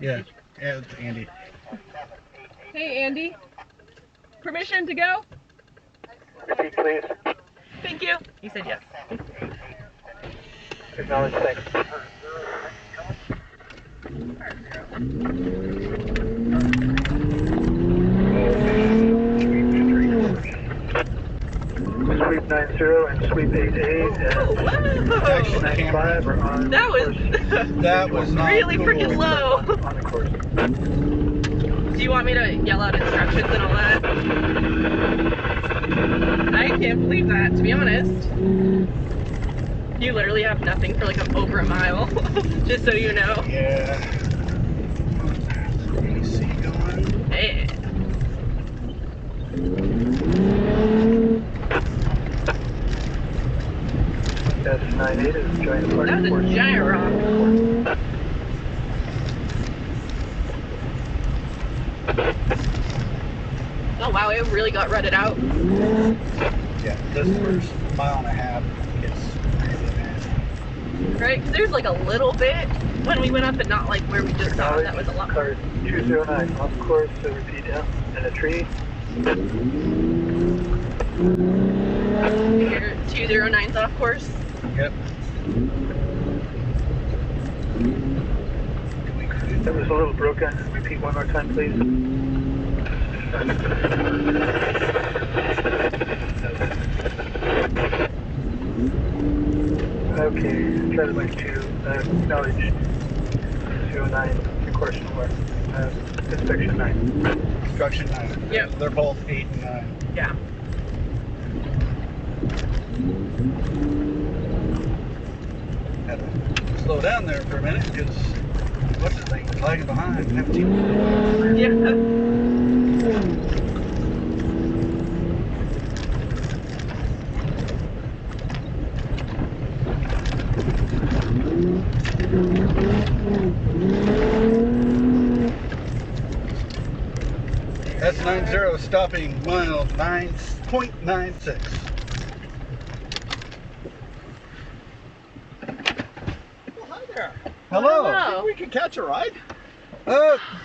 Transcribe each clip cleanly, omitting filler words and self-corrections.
Yeah, it's Andy. Hey, Andy. Permission to go? Repeat, please. Thank you. He said yes. Acknowledge, thanks. Sweep 90 and sweep 88 and Actually, the camera. 95 are on That was That was not really cool. freaking low. on the course. Do you want me to yell out instructions and all that? I can't believe that, to be honest. You literally have nothing for like over a mile, just so you know. Yeah. AC going. Hey. That's 98 is joining the party. That was a giant rock. Oh wow, it really got rutted out. Yeah, this first mile and a half gets really bad. Right? Because there's like a little bit when we went up, but not like where we just saw. That was a lot. Card 209 off course, so repeat down in a tree. Here, 209's off course. Yep. That was a little broken. Repeat one more time, please. Okay, try to like to acknowledge 09, course number, inspection 9. Instruction 9. Yep. They're both 8 and 9. Yeah. Had to slow down there for a minute because what's the thing was lagging behind. Haven't seen it for a while. Yeah. That's 90 stopping mile 9.96. Well, hi there. Hello. Hello. Think we can catch a ride?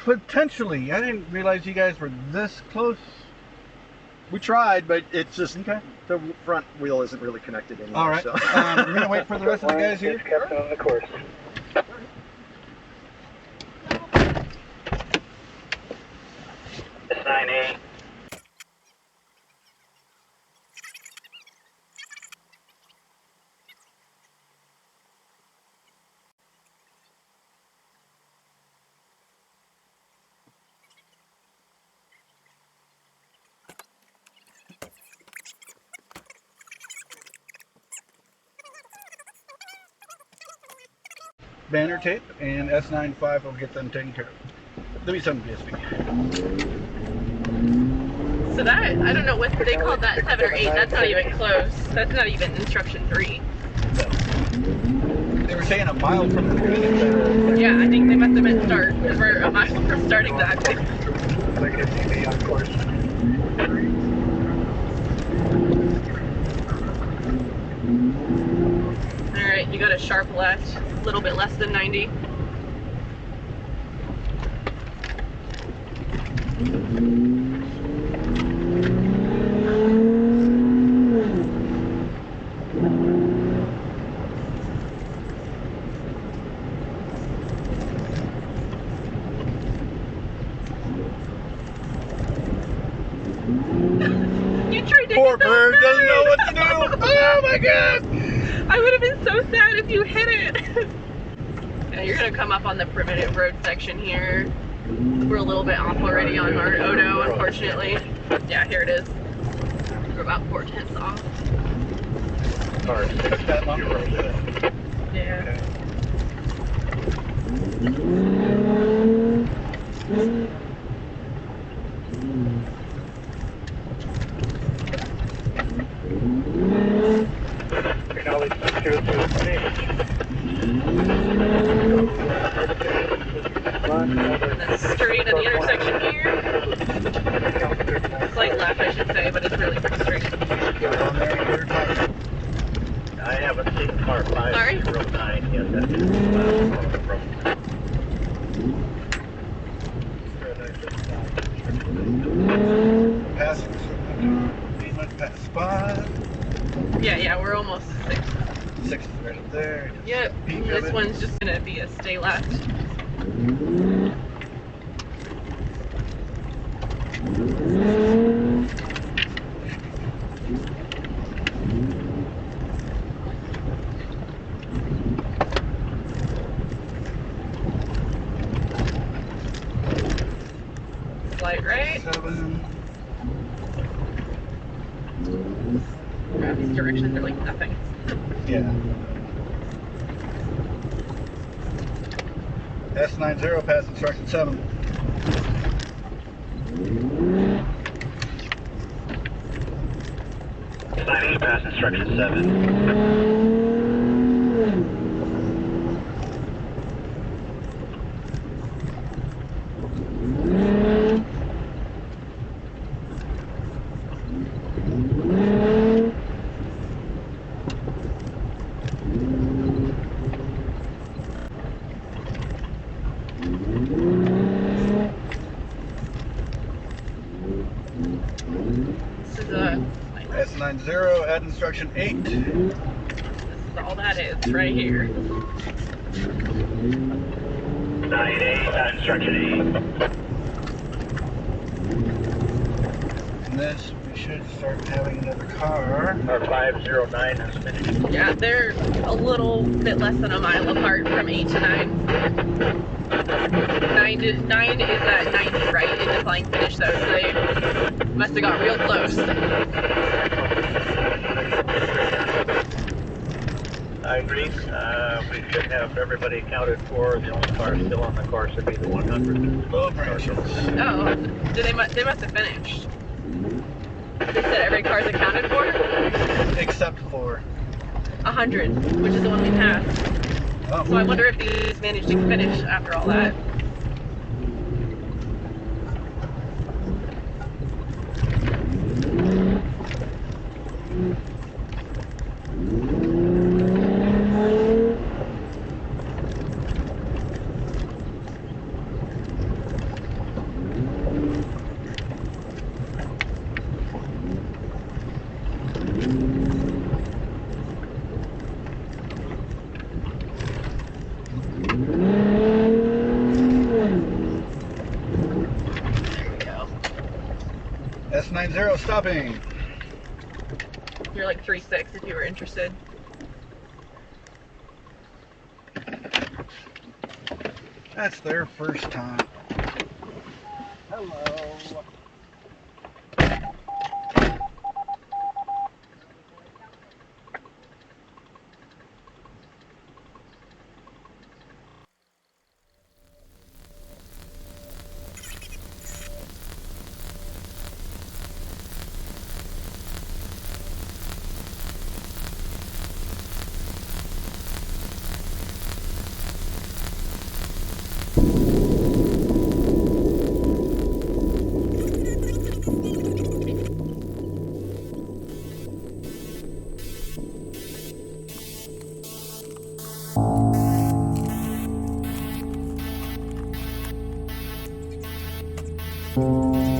Potentially. I didn't realize you guys were this close. We tried, but it's just Okay. the front wheel isn't really connected anymore. All right. So. We're gonna wait for the rest of the guys here. Kept on the course. It's 9A. Banner tape and S95 will get them taken care of. Let me send BSB. So that, I don't know what they called that, 7 or 8. That's not even close. That's not even instruction 3. They were saying a mile from the beginning. Yeah, I think they must have meant start, because we're a mile from start exactly. Like a TV on course. Alright, you got a sharp left, a little bit less than 90. You tried to Poor hit those bird doesn't know what to do. birds. Oh my god! I would have been so sad if you hit it. Yeah, you're gonna come up on the primitive road section here. We're a little bit off already on our Odo, unfortunately. Yeah, here it is. We're about 4/10 off. Sorry, took that long. Yeah. Acknowledge 003. That's straight at the intersection here. Slight left, I should say, but it's really pretty straight. I haven't seen car 509 yet. That is we're almost 6. 6 is right up there. Yep. Peak of This it. one's just gonna be a stay left. Slight right. 7. These directions are like nothing. Yeah. S90 pass instruction 7. Pass instruction 7. This is a. S90 add instruction 8. This is all that is right here. 9A, pass instruction 8. And this, we should start having another car. Our 509 is finished. Yeah, they're a little bit less than a mile apart from 8 to 9. 9 is at 90 right in the flying finish though, so they must have got real close. I agree. We should have everybody accounted for. The only car still on the course would be the 100. Low branches. Oh, they must have finished. They said every car's accounted for? Except for. 100, which is the one we passed. Oh. So I wonder if these managed to finish after all that. S90 stopping. You're like 3.6 if you were interested. That's their first time. Hello. Thank you.